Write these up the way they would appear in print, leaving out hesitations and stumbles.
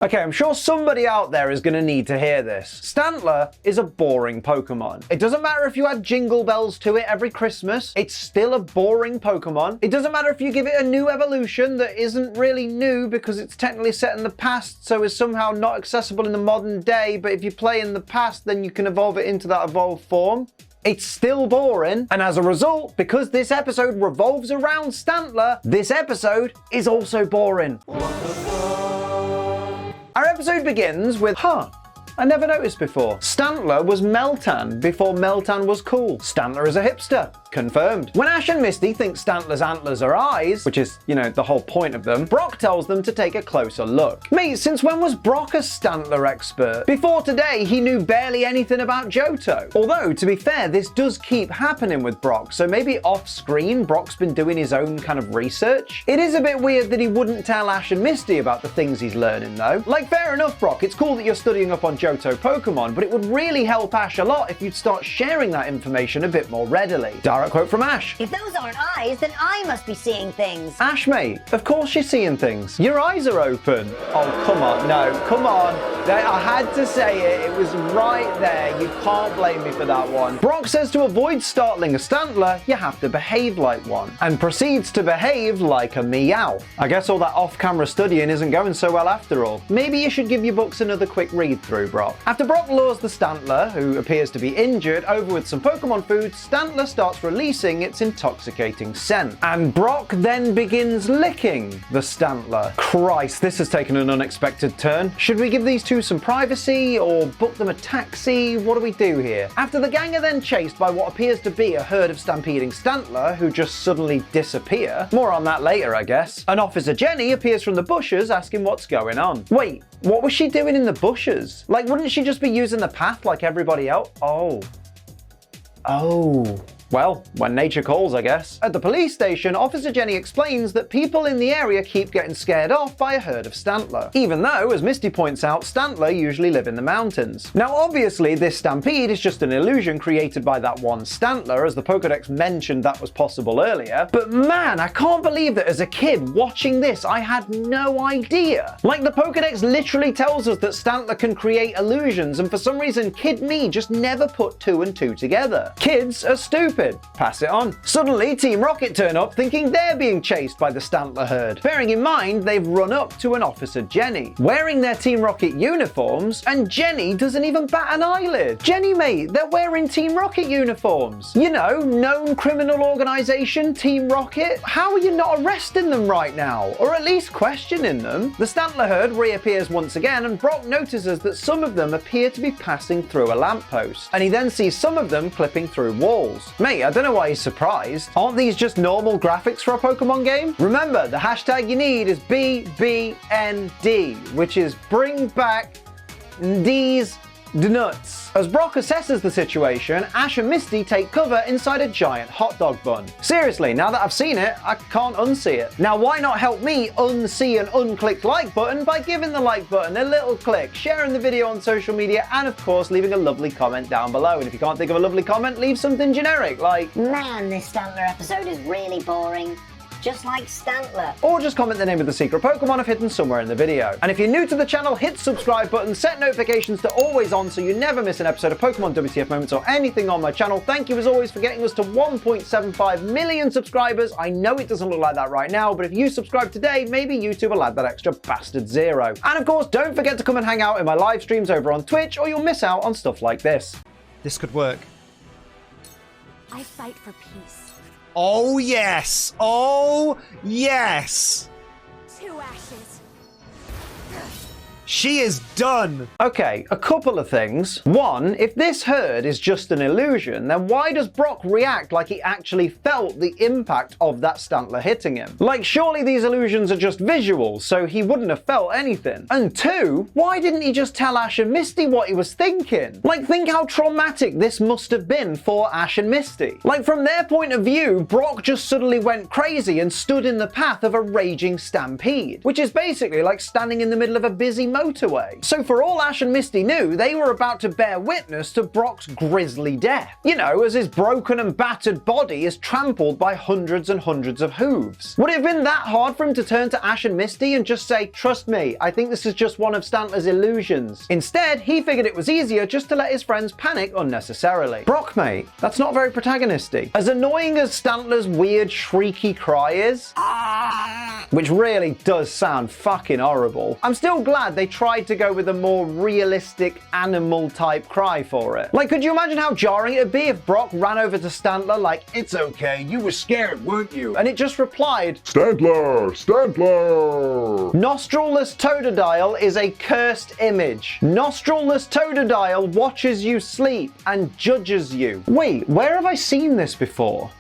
Okay, I'm sure somebody out there is going to need to hear this. Stantler is a boring Pokemon. It doesn't matter if you add jingle bells to it every Christmas, it's still a boring Pokemon. It doesn't matter if you give it a new evolution that isn't really new because it's technically set in the past, so is somehow not accessible in the modern day, but if you play in the past, then you can evolve it into that evolved form. It's still boring, and as a result, because this episode revolves around Stantler, this episode is also boring. Our episode begins with, I never noticed before. Stantler was Meltan before Meltan was cool. Stantler is a hipster. Confirmed. When Ash and Misty think Stantler's antlers are eyes, which is, the whole point of them, Brock tells them to take a closer look. Mate, since when was Brock a Stantler expert? Before today, he knew barely anything about Johto. Although, to be fair, this does keep happening with Brock, so maybe off-screen, Brock's been doing his own kind of research. It is a bit weird that he wouldn't tell Ash and Misty about the things he's learning, though. Like, fair enough, Brock, it's cool that you're studying up on Johto Pokemon, but it would really help Ash a lot if you'd start sharing that information a bit more readily. Direct quote from Ash. If those aren't eyes, then I must be seeing things. Ash, mate, of course you're seeing things. Your eyes are open. Oh, come on. No, come on. I had to say it. It was right there. You can't blame me for that one. Brock says to avoid startling a Stantler, you have to behave like one. And proceeds to behave like a meow. I guess all that off-camera studying isn't going so well after all. Maybe you should give your books another quick read-through, Brock. After Brock lures the Stantler, who appears to be injured, over with some Pokemon food, Stantler starts releasing its intoxicating scent. And Brock then begins licking the Stantler. Christ, this has taken an unexpected turn. Should we give these two some privacy or book them a taxi? What do we do here? After the gang are then chased by what appears to be a herd of stampeding Stantler who just suddenly disappear. More on that later, I guess. An Officer Jenny appears from the bushes asking what's going on. Wait, what was she doing in the bushes? Like, wouldn't she just be using the path like everybody else? Oh. Well, when nature calls, I guess. At the police station, Officer Jenny explains that people in the area keep getting scared off by a herd of Stantler. Even though, as Misty points out, Stantler usually live in the mountains. Now, obviously, this stampede is just an illusion created by that one Stantler, as the Pokedex mentioned that was possible earlier. But man, I can't believe that as a kid watching this, I had no idea. Like, the Pokedex literally tells us that Stantler can create illusions, and for some reason, kid me just never put two and two together. Kids are stupid. Pass it on. Suddenly, Team Rocket turn up thinking they're being chased by the Stantler herd. Bearing in mind, they've run up to an Officer Jenny, wearing their Team Rocket uniforms, and Jenny doesn't even bat an eyelid. Jenny, mate, they're wearing Team Rocket uniforms. You know, known criminal organization, Team Rocket. How are you not arresting them right now? Or at least questioning them? The Stantler herd reappears once again, and Brock notices that some of them appear to be passing through a lamppost, and he then sees some of them clipping through walls. Mate, I don't know why he's surprised. Aren't these just normal graphics for a Pokemon game? Remember, the hashtag you need is BBND, which is bring back these nuts. As Brock assesses the situation, Ash and Misty take cover inside a giant hot dog bun. Seriously, now that I've seen it, I can't unsee it. Now, why not help me unsee an unclicked like button by giving the like button a little click, sharing the video on social media, and of course, leaving a lovely comment down below. And if you can't think of a lovely comment, leave something generic, like, man, this Stantler episode is really boring. Just like Stantler. Or just comment the name of the secret Pokemon I've hidden somewhere in the video. And if you're new to the channel, hit the subscribe button, set notifications to always on so you never miss an episode of Pokemon WTF Moments or anything on my channel. Thank you as always for getting us to 1.75 million subscribers. I know it doesn't look like that right now, but if you subscribe today, maybe YouTube will add that extra bastard 0. And of course, don't forget to come and hang out in my live streams over on Twitch or you'll miss out on stuff like this. This could work. I fight for peace. Oh, yes! Oh, yes! 2 ashes. She is done! Okay, a couple of things. One, if this herd is just an illusion, then why does Brock react like he actually felt the impact of that Stantler hitting him? Like, surely these illusions are just visuals, so he wouldn't have felt anything. And two, why didn't he just tell Ash and Misty what he was thinking? Like, think how traumatic this must have been for Ash and Misty. Like, from their point of view, Brock just suddenly went crazy and stood in the path of a raging stampede, which is basically like standing in the middle of a busy motorway. So for all Ash and Misty knew, they were about to bear witness to Brock's grisly death. You know, as his broken and battered body is trampled by hundreds and hundreds of hooves. Would it have been that hard for him to turn to Ash and Misty and just say, "Trust me, I think this is just one of Stantler's illusions"? Instead, he figured it was easier just to let his friends panic unnecessarily. Brock, mate, that's not very protagonisty. As annoying as Stantler's weird shrieky cry is, which really does sound fucking horrible, I'm still glad they tried to go with a more realistic animal type cry for it. Like, could you imagine how jarring it'd be if Brock ran over to Stantler like, "It's okay, you were scared, weren't you?" and it just replied, "Stantler! Stantler!" Nostrilless Totodile is a cursed image. Nostrilless Totodile watches you sleep and judges you. Wait, where have I seen this before?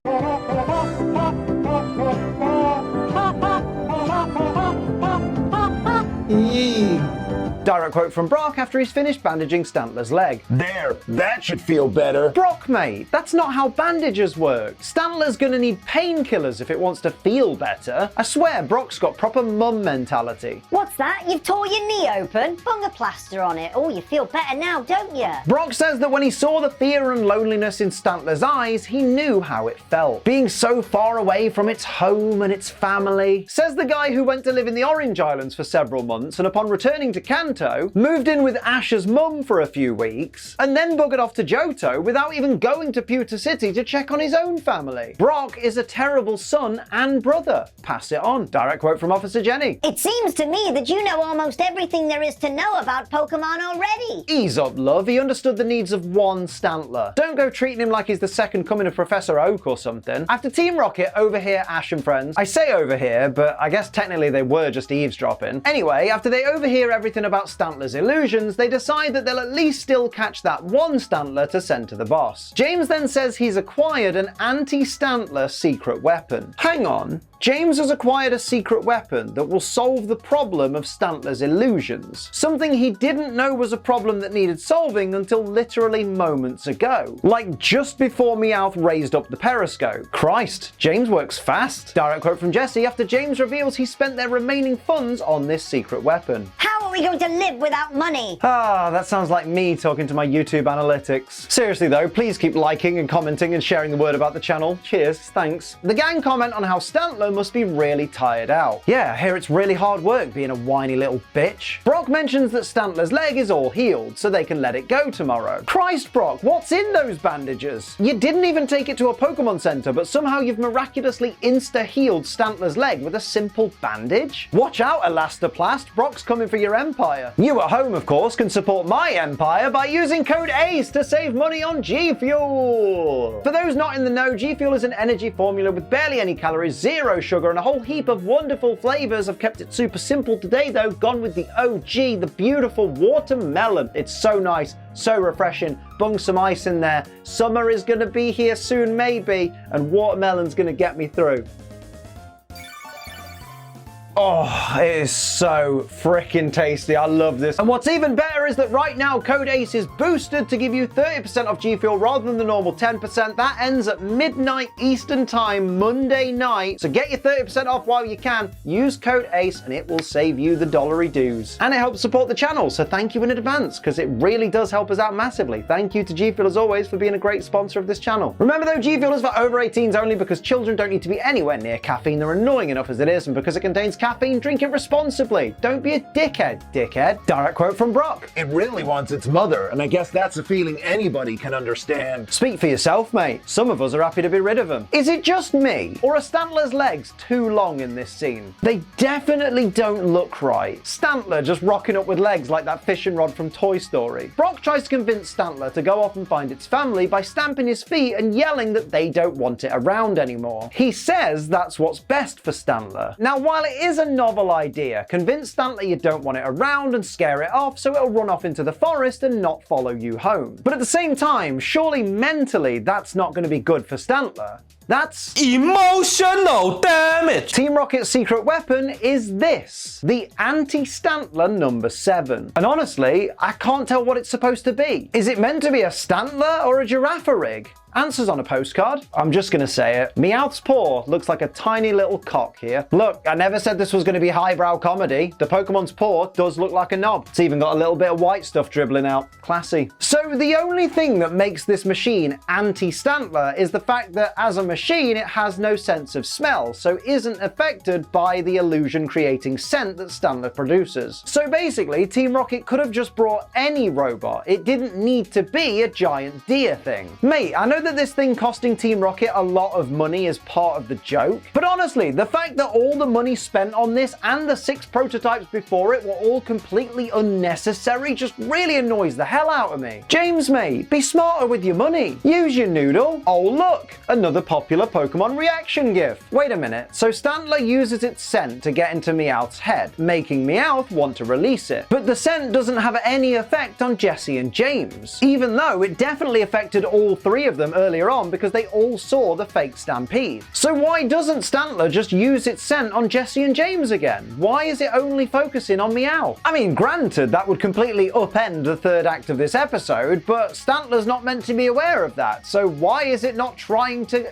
Direct quote from Brock after he's finished bandaging Stantler's leg. "There, that should feel better." Brock, mate, that's not how bandages work. Stantler's gonna need painkillers if it wants to feel better. I swear, Brock's got proper mum mentality. What's that? You've tore your knee open? Bung a plaster on it. Oh, you feel better now, don't you? Brock says that when he saw the fear and loneliness in Stantler's eyes, he knew how it felt. Being so far away from its home and its family. Says the guy who went to live in the Orange Islands for several months and upon returning to Kanto, moved in with Ash's mum for a few weeks, and then buggered off to Johto without even going to Pewter City to check on his own family. Brock is a terrible son and brother. Pass it on. Direct quote from Officer Jenny. It seems to me that you know almost everything there is to know about Pokemon already. Ease up, love. He understood the needs of one Stantler. Don't go treating him like he's the second coming of Professor Oak or something. After Team Rocket overhear Ash and friends, I say overhear, but I guess technically they were just eavesdropping. Anyway, after they overhear everything about Stantler's illusions, they decide that they'll at least still catch that one Stantler to send to the boss. James then says he's acquired an anti-Stantler secret weapon. Hang on. James has acquired a secret weapon that will solve the problem of Stantler's illusions. Something he didn't know was a problem that needed solving until literally moments ago. Like just before Meowth raised up the periscope. Christ, James works fast. Direct quote from Jesse after James reveals he spent their remaining funds on this secret weapon. How are we going to live without money? Ah, that sounds like me talking to my YouTube analytics. Seriously though, please keep liking and commenting and sharing the word about the channel. Cheers, thanks. The gang comment on how Stantler must be really tired out. Yeah, I hear it's really hard work being a whiny little bitch. Brock mentions that Stantler's leg is all healed, so they can let it go tomorrow. Christ, Brock, what's in those bandages? You didn't even take it to a Pokemon Center, but somehow you've miraculously insta-healed Stantler's leg with a simple bandage? Watch out, Elastoplast, Brock's coming for your empire. You at home, of course, can support my empire by using code ACE to save money on GFuel. For those not in the know, GFuel is an energy formula with barely any calories, zero sugar, and a whole heap of wonderful flavors. I've kept it super simple today though, gone with the OG, the beautiful watermelon. It's so nice, so refreshing. Bung some ice in there. Summer is gonna be here soon maybe, and watermelon's gonna get me through. Oh, it is so freaking tasty. I love this. And what's even better is that right now code ACE is boosted to give you 30% off GFuel rather than the normal 10%. That ends at midnight Eastern time, Monday night. So get your 30% off while you can. Use code ACE and it will save you the dollary dues. And it helps support the channel, so thank you in advance because it really does help us out massively. Thank you to GFuel as always for being a great sponsor of this channel. Remember though, GFuel is for over 18s only because children don't need to be anywhere near caffeine. They're annoying enough as it is, and because it contains caffeine, drink it responsibly. Don't be a dickhead, dickhead. Direct quote from Brock. It really wants its mother, and I guess that's a feeling anybody can understand. Speak for yourself, mate. Some of us are happy to be rid of them. Is it just me, or are Stantler's legs too long in this scene? They definitely don't look right. Stantler just rocking up with legs like that fishing rod from Toy Story. Brock tries to convince Stantler to go off and find its family by stamping his feet and yelling that they don't want it around anymore. He says that's what's best for Stantler. Now, while it is a novel idea, convince Stantler you don't want it around and scare it off so it'll run off into the forest and not follow you home. But at the same time, surely mentally that's not going to be good for Stantler. That's emotional damage. Team Rocket's secret weapon is this, the anti-Stantler number 7. And honestly, I can't tell what it's supposed to be. Is it meant to be a Stantler or a giraffe rig? Answers on a postcard. I'm just gonna say it. Meowth's paw looks like a tiny little cock here. Look, I never said this was gonna be highbrow comedy. The Pokemon's paw does look like a knob. It's even got a little bit of white stuff dribbling out. Classy. So the only thing that makes this machine anti-Stantler is the fact that as a machine, it has no sense of smell, so isn't affected by the illusion-creating scent that Stantler produces. So basically, Team Rocket could have just brought any robot. It didn't need to be a giant deer thing. Mate, I know that this thing costing Team Rocket a lot of money is part of the joke, but honestly, the fact that all the money spent on this and the 6 prototypes before it were all completely unnecessary just really annoys the hell out of me. James, mate, be smarter with your money. Use your noodle. Oh look, another popular Pokemon reaction gif. Wait a minute, so Stantler uses its scent to get into Meowth's head, making Meowth want to release it. But the scent doesn't have any effect on Jessie and James, even though it definitely affected all 3 of them earlier on because they all saw the fake stampede. So why doesn't Stantler just use its scent on Jessie and James again? Why is it only focusing on Meowth? I mean, granted, that would completely upend the 3rd act of this episode, but Stantler's not meant to be aware of that, so why is it not trying to,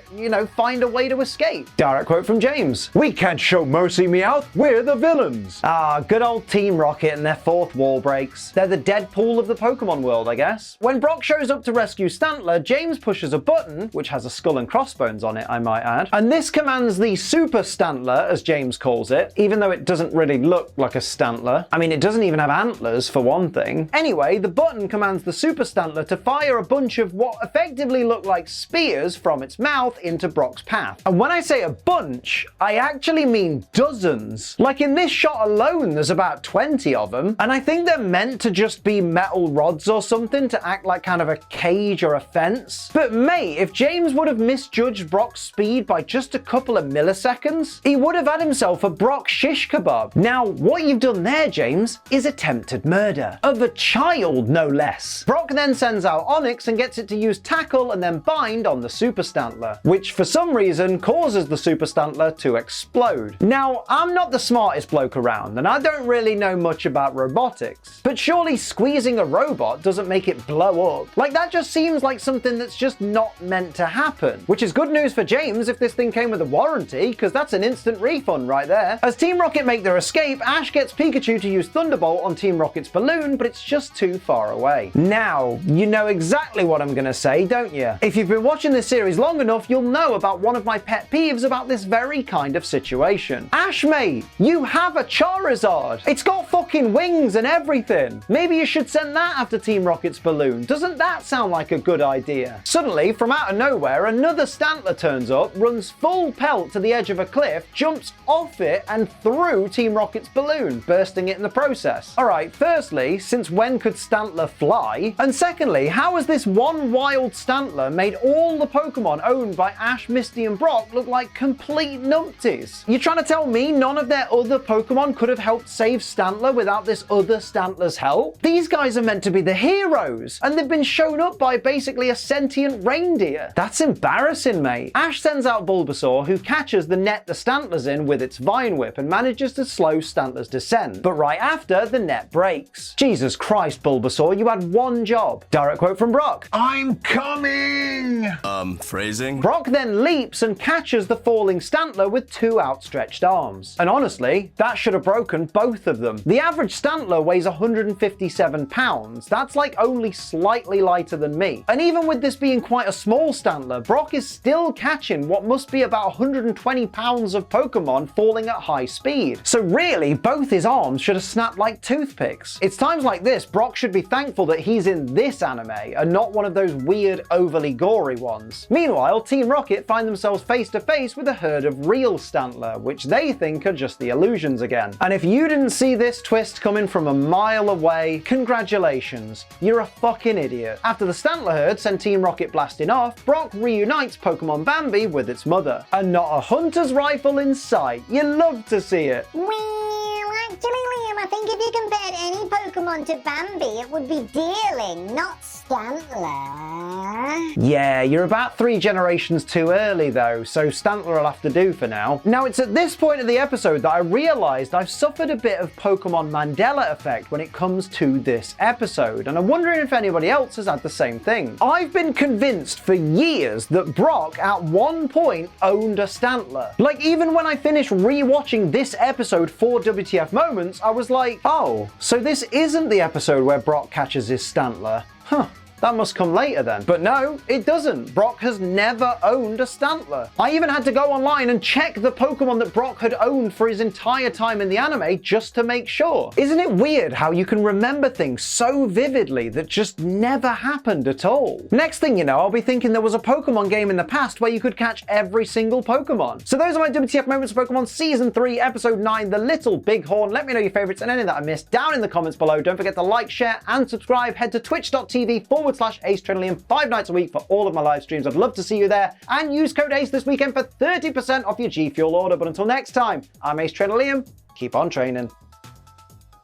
find a way to escape? Direct quote from James. We can't show mercy, Meowth. We're the villains. Ah, good old Team Rocket and their 4th wall breaks. They're the Deadpool of the Pokemon world, I guess. When Brock shows up to rescue Stantler, James pushes a button, which has a skull and crossbones on it, I might add, and this commands the Super Stantler, as James calls it, even though it doesn't really look like a Stantler. I mean, it doesn't even have antlers, for one thing. Anyway, the button commands the Super Stantler to fire a bunch of what effectively look like spears from its mouth into Brock's path. And when I say a bunch, I actually mean dozens. Like in this shot alone, there's about 20 of them, and I think they're meant to just be metal rods or something to act like kind of a cage or a fence. But mate, if James would have misjudged Brock's speed by just a couple of milliseconds, he would have had himself a Brock shish kebab. Now, what you've done there, James, is attempted murder. Of a child, no less. Brock then sends out Onyx and gets it to use Tackle and then Bind on the Super Stantler, which for some reason causes the Super Stantler to explode. Now, I'm not the smartest bloke around, and I don't really know much about robotics, but surely squeezing a robot doesn't make it blow up. Like, that just seems like something that's just not meant to happen, which is good news for James if this thing came with a warranty, because that's an instant refund right there. As Team Rocket make their escape, Ash gets Pikachu to use Thunderbolt on Team Rocket's balloon, but it's just too far away. Now, you know exactly what I'm gonna say, don't you? If you've been watching this series long enough, you'll know about one of my pet peeves about this very kind of situation. Ash, mate, you have a Charizard. It's got fucking wings and everything. Maybe you should send that after Team Rocket's balloon. Doesn't that sound like a good idea? Suddenly, from out of nowhere, another Stantler turns up, runs full pelt to the edge of a cliff, jumps off it and through Team Rocket's balloon, bursting it in the process. Alright, firstly, since when could Stantler fly? And secondly, how has this one wild Stantler made all the Pokemon owned by Ash, Misty and Brock look like complete numpties? You're trying to tell me none of their other Pokemon could have helped save Stantler without this other Stantler's help? These guys are meant to be the heroes, and they've been shown up by basically a sentient reindeer. That's embarrassing, mate. Ash sends out Bulbasaur, who catches the net the Stantler's in with its Vine Whip and manages to slow Stantler's descent. But right after, the net breaks. Jesus Christ, Bulbasaur, you had one job. Direct quote from Brock. I'm coming! Phrasing? Brock then leaps and catches the falling Stantler with 2 outstretched arms. And honestly, that should have broken both of them. The average Stantler weighs 157 pounds. That's like only slightly lighter than me. And even with this being quite a small Stantler, Brock is still catching what must be about 120 pounds of Pokemon falling at high speed. So really, both his arms should have snapped like toothpicks. It's times like this Brock should be thankful that he's in this anime and not one of those weird, overly gory ones. Meanwhile, Team Rocket find themselves face to face with a herd of real Stantler, which they think are just the illusions again. And if you didn't see this twist coming from a mile away, congratulations, you're a fucking idiot. After the Stantler herd send Team Rocket blasting off, Brock reunites Pokemon Bambi with its mother. And not a hunter's rifle in sight. You love to see it. Well, actually, Liam, I think if you compared any Pokemon to Bambi, it would be Deerling, not Stantler. Yeah, you're about 3 generations too early though, so Stantler will have to do for now. Now, it's at this point of the episode that I realised I've suffered a bit of Pokemon Mandela effect when it comes to this episode, and I'm wondering if anybody else has had the same thing. I've been convinced for years that Brock at one point owned a Stantler. Like, even when I finished rewatching this episode for WTF Moments, I was like, oh, so this isn't the episode where Brock catches his Stantler. Huh. That must come later then. But no, it doesn't. Brock has never owned a Stantler. I even had to go online and check the Pokemon that Brock had owned for his entire time in the anime just to make sure. Isn't it weird how you can remember things so vividly that just never happened at all? Next thing you know, I'll be thinking there was a Pokemon game in the past where you could catch every single Pokemon. So those are my WTF Moments of Pokemon Season 3, Episode 9, The Little Bighorn. Let me know your favorites and any that I missed down in the comments below. Don't forget to like, share, and subscribe. Head to twitch.tv/AceTrainLiam 5 nights a week for all of my live streams. I'd love to see you there. And use code ACE this weekend for 30% off your GFuel order. But until next time, I'm Ace Trainer Liam. Keep on training.